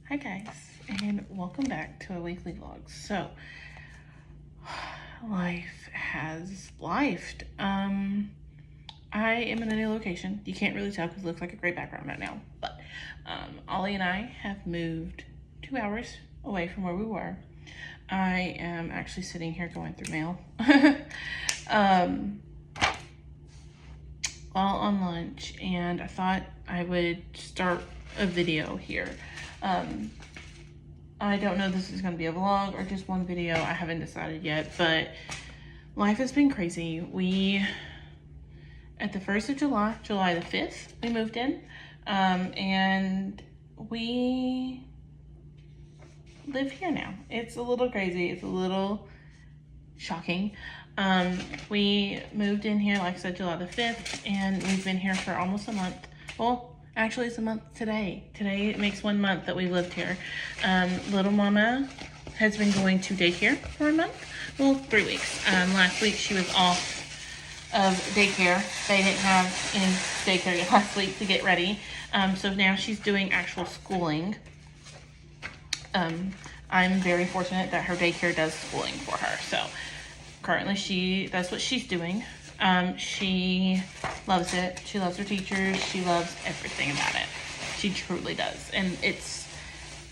Hi guys, and welcome back to a weekly vlog. So, life has lifed. I am in a new location. You can't really tell because it looks like a great background right now. But Ollie and I have moved 2 hours away from where we were. I am actually sitting here going through mail while on lunch, and I thought I would start a video here. I don't know if this is going to be a vlog or just one video. I haven't decided yet, but life has been crazy. At the 1st of July, July the 5th, we moved in, and we live here now. It's a little crazy. It's a little shocking. We moved in here, like I said, July the 5th, and we've been here for almost a month. Well, actually, it's a month today. Today it makes 1 month that we lived here. Little mama has been going to daycare for a month. Well, 3 weeks. Last week she was off of daycare. They didn't have any daycare yet last week to get ready. So now she's doing actual schooling. I'm very fortunate that her daycare does schooling for her. So currently that's what she's doing. She loves it. She loves her teachers. She loves everything about it. She truly does. And it's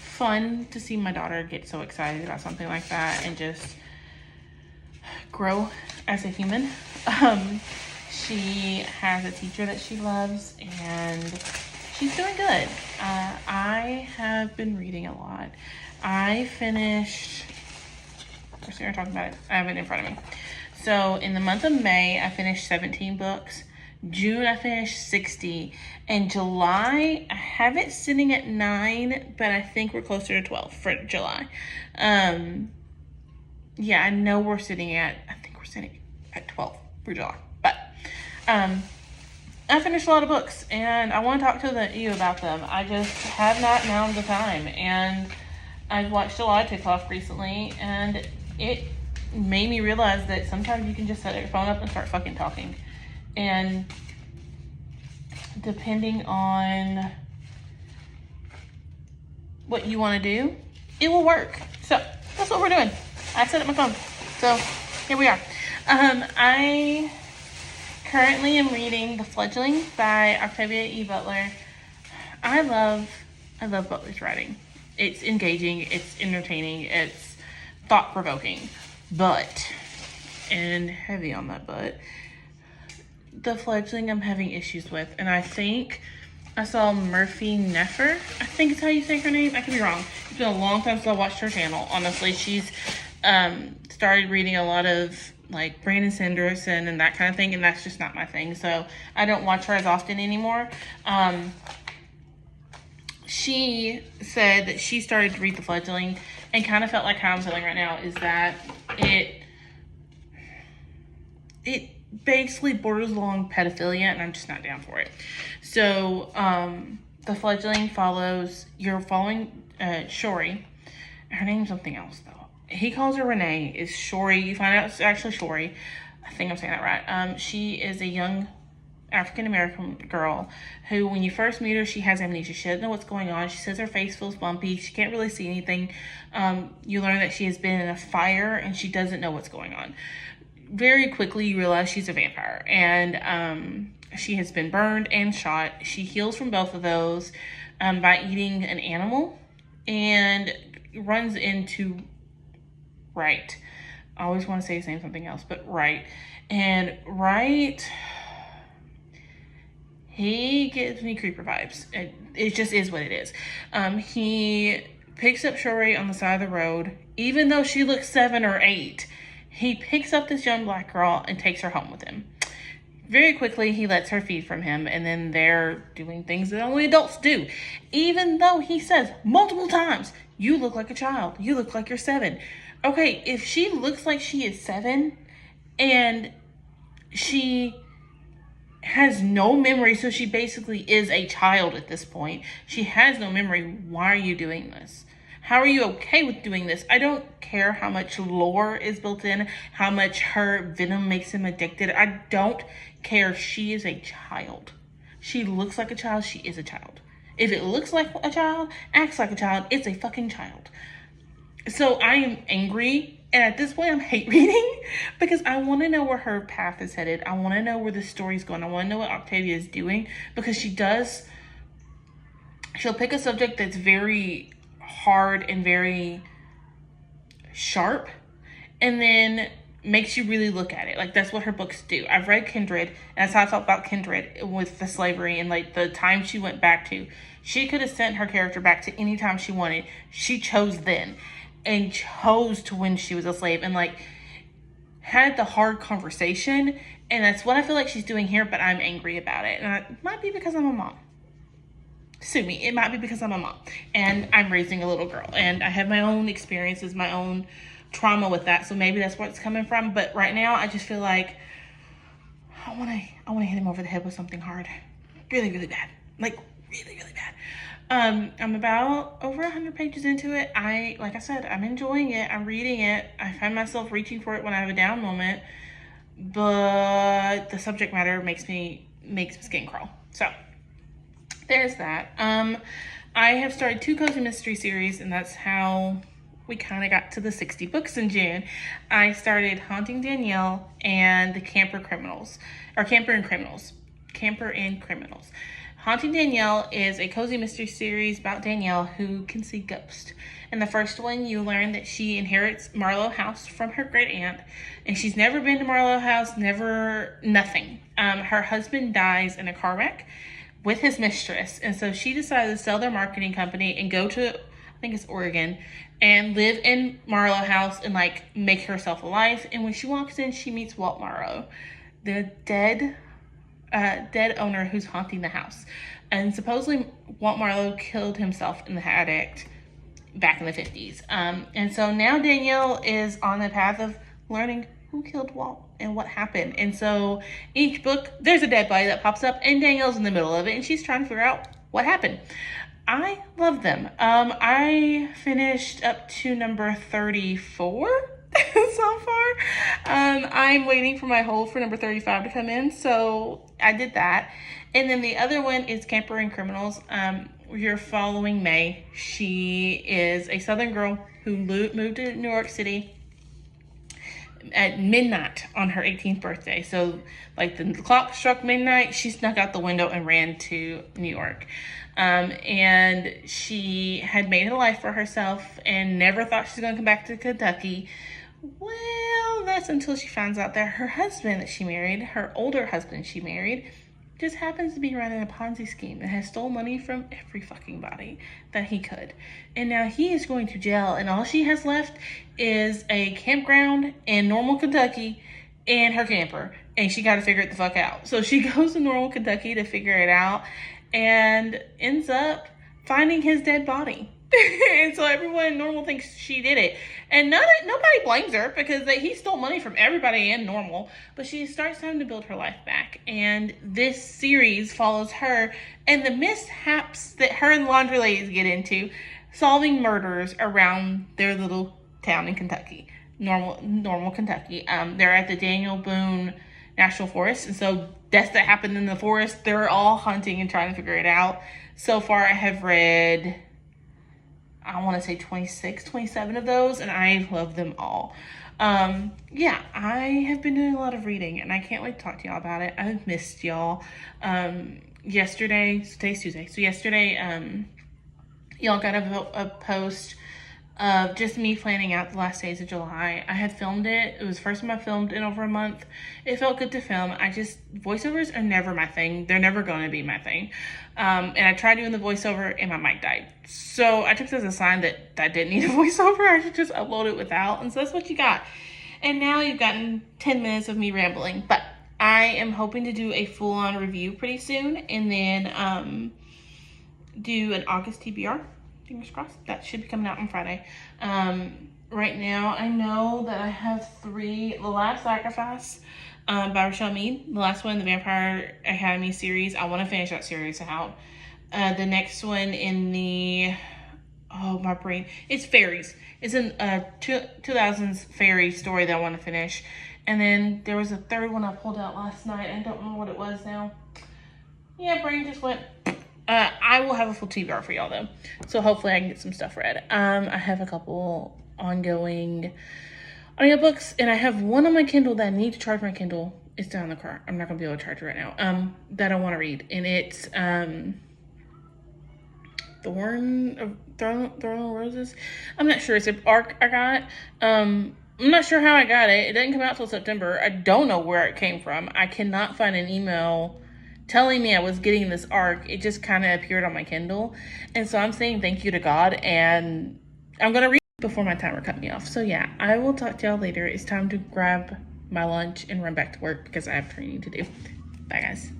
fun to see my daughter get so excited about something like that and just grow as a human. She has a teacher that she loves and she's doing good. I have been reading a lot. I finished, we're talking about it. I have it in front of me. So in the month of May, I finished 17 books. June, I finished 60. And July, I have it sitting at 9, but I think we're closer to 12 for July. Yeah, I know I think we're sitting at 12 for July. But I finished a lot of books, and I want to talk to you about them. I just have not found the time. And I've watched a lot of TikTok recently, and it made me realize that sometimes you can just set your phone up and start fucking talking. And depending on what you want to do, it will work. So that's what we're doing. I set up my phone. So here we are. I currently am reading The Fledgling by Octavia E. Butler. I love Butler's writing. It's engaging, it's entertaining, it's thought-provoking. But, and heavy on that but, The Fledgling I'm having issues with. And I think I saw Murphy Neffer, I think is how you say her name. I could be wrong. It's been a long time since I watched her channel. Honestly, she's started reading a lot of like Brandon Sanderson and that kind of thing. And that's just not my thing. So I don't watch her as often anymore. She said that she started to read The Fledgling and kind of felt like how I'm feeling right now is that it basically borders along pedophilia, and I'm just not down for it. So The Fledgling you're following Shori. Her name's something else though. He calls her Renee. Is Shori. You find out it's actually Shori. I think I'm saying that right. She is a young African-American girl who, when you first meet her, she has amnesia. She doesn't know what's going on. She says her face feels bumpy. She can't really see anything. You learn that she has been in a fire and she doesn't know what's going on. Very quickly, you realize she's a vampire, and she has been burned and shot. She heals from both of those by eating an animal, and runs into Wright. I always want to say his name something else, but Wright. And Wright, he gives me creeper vibes. It just is what it is. He picks up Shori on the side of the road, even though she looks 7 or 8. He picks up this young black girl and takes her home with him. Very quickly, he lets her feed from him, and then they're doing things that only adults do. Even though he says multiple times, you look like a child. You look like you're 7. Okay, if she looks like she is 7 and she has no memory, so she basically is a child at this point. She has no memory. Why are you doing this? How are you okay with doing this? I don't care how much lore is built in, how much her venom makes him addicted. I don't care. She is a child. She looks like a child. She is a child. If it looks like a child, acts like a child, it's a fucking child. So I am angry. And at this point, I'm hate reading because I want to know where her path is headed. I want to know where the story's going. I want to know what Octavia is doing, because she'll pick a subject that's very hard and very sharp, and then makes you really look at it. Like, that's what her books do. I've read Kindred, and that's how I felt about Kindred with the slavery and like the time she went back to. She could have sent her character back to any time she wanted. She chose then, and chose to when she was a slave, and like had the hard conversation. And that's what I feel like she's doing here, but I'm angry about it. And it might be because I'm a mom. Sue me. It might be because I'm a mom and I'm raising a little girl, and I have my own experiences, my own trauma with that. So maybe that's where it's coming from. But right now, I just feel like I want to hit him over the head with something hard, really, really bad, like really, really bad. I'm about over 100 pages into it. Like I said, I'm enjoying it. I'm reading it. I find myself reaching for it when I have a down moment, but the subject matter makes my skin crawl. So there's that. I have started 2 cozy mystery series, and that's how we kind of got to the 60 books in June. I started Haunting Danielle and the Camper and Criminals. Haunting Danielle is a cozy mystery series about Danielle who can see ghosts. In the first one, you learn that she inherits Marlowe House from her great aunt, and she's never been to Marlowe House, nothing. Her husband dies in a car wreck with his mistress, and so she decided to sell their marketing company and go to, I think it's Oregon, and live in Marlowe House and like make herself alive. And when she walks in, she meets Walt Marlowe, the dead owner who's haunting the house. And supposedly Walt Marlowe killed himself in the attic back in the 50s. And so now Danielle is on the path of learning who killed Walt and what happened. And so each book, there's a dead body that pops up, and Danielle's in the middle of it, and she's trying to figure out what happened. I love them. I finished up to number 34 so far. I'm waiting for my hold for number 35 to come in, so I did that. And then the other one is Camper and Criminals. You're following May. She is a Southern girl who moved to New York City at midnight on her 18th birthday. So like the clock struck midnight, she snuck out the window and ran to New York. And she had made a life for herself and never thought she was going to come back to Kentucky. Well, that's until she finds out that her husband that she married, her older husband she married, just happens to be running a Ponzi scheme and has stole money from every fucking body that he could. And now he is going to jail, and all she has left is a campground in Normal, Kentucky, and her camper. And she got to figure it the fuck out. So she goes to Normal, Kentucky to figure it out and ends up finding his dead body. And so everyone in Normal thinks she did it. And nobody blames her because he stole money from everybody in Normal. But she starts having to build her life back. And this series follows her and the mishaps that her and the laundry ladies get into, solving murders around their little town in Kentucky. Normal, Kentucky. They're at the Daniel Boone National Forest. And so deaths that happened in the forest, they're all hunting and trying to figure it out. So far, I have read, I want to say 26, 27 of those, and I love them all. Yeah, I have been doing a lot of reading, and I can't wait to talk to y'all about it. I've missed y'all. Yesterday, so today's Tuesday, so yesterday, y'all got a post of just me planning out the last days of July. I had filmed it. It was the first time I filmed in over a month. It felt good to film. Voiceovers are never my thing. They're never going to be my thing. And I tried doing the voiceover and my mic died. So I took this as a sign that I didn't need a voiceover. I should just upload it without. And so that's what you got. And now you've gotten 10 minutes of me rambling. But I am hoping to do a full-on review pretty soon. And then do an August TBR. Fingers crossed. That should be coming out on Friday. Right now, I know that I have 3. The Last Sacrifice by Rochelle Mead. The last one, the Vampire Academy series. I want to finish that series out. The next one in the... Oh, my brain. It's Fairies. It's an 2000s fairy story that I want to finish. And then there was a third one I pulled out last night. I don't know what it was now. Yeah, brain just went... I will have a full TBR for y'all though, so hopefully I can get some stuff read. I have a couple ongoing audiobooks, and I have one on my Kindle that I need to charge my Kindle. It's down in the car. I'm not gonna be able to charge it right now. That I want to read, and it's Throne of Roses. I'm not sure. It's an arc I got. I'm not sure how I got it. It didn't come out till September. I don't know where it came from. I cannot find an email telling me I was getting this arc. It just kind of appeared on my Kindle. And so I'm saying thank you to God, and I'm going to read before my timer cut me off. So yeah, I will talk to y'all later. It's time to grab my lunch and run back to work because I have training to do. Bye guys.